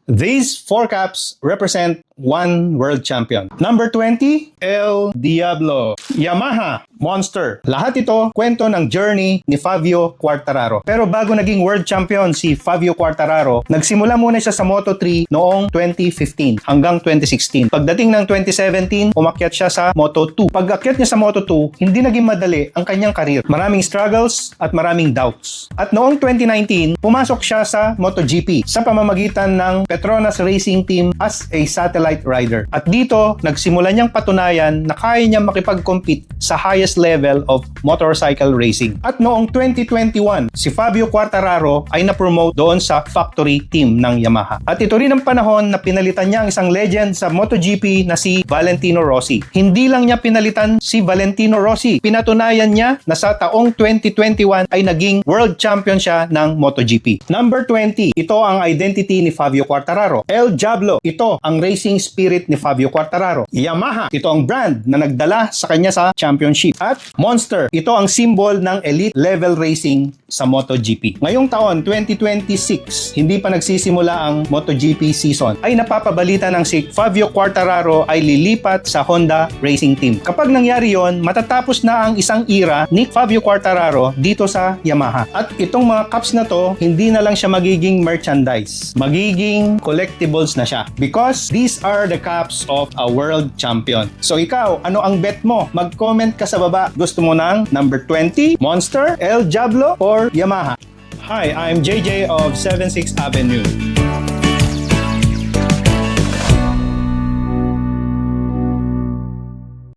These 4 caps represent one world champion. Number 20, El Diablo. Yamaha, Monster. Lahat ito kwento ng journey ni Fabio Quartararo. Pero bago naging world champion si Fabio Quartararo, nagsimula muna siya sa Moto3 noong 2015 hanggang 2016. Pagdating ng 2017, umakyat siya sa Moto2. Pag-akyat niya sa Moto2, hindi naging madali ang kanyang karir. Maraming struggles at maraming doubts. At noong 2019, pumasok siya sa MotoGP sa pamamagitan ng Petronas Racing Team as a satellite rider. At dito, nagsimula niyang patunayan na kaya niya makipag-compete sa highest level of motorcycle racing. At noong 2021, si Fabio Quartararo ay na-promote doon sa factory team ng Yamaha. At ito rin ang panahon na pinalitan niya ang isang legend sa MotoGP na si Valentino Rossi. Hindi lang niya pinalitan si Valentino Rossi, pinatunayan niya na sa taong 2021 ay naging world champion siya ng MotoGP. Number 20, ito ang identity ni Fabio Quartararo. El Diablo, ito ang racing spirit ni Fabio Quartararo. Yamaha, ito ang brand na nagdala sa kanya sa championship. At Monster, ito ang symbol ng elite level racing sa MotoGP. Ngayong taon, 2026, hindi pa nagsisimula ang MotoGP season, ay napapabalita ng si Fabio Quartararo ay lilipat sa Honda Racing Team. Kapag nangyari yon, matatapos na ang isang era ni Fabio Quartararo dito sa Yamaha. At itong mga cups na to, hindi na lang siya magiging merchandise. Magiging collectibles na siya. Because these are the cups of a world champion. So ikaw, ano ang bet mo? Mag-comment ka sa baba. Gusto mo ng number 20, Monster, El Diablo, or Yamaha? Hi, I'm JJ of 76 Avenue.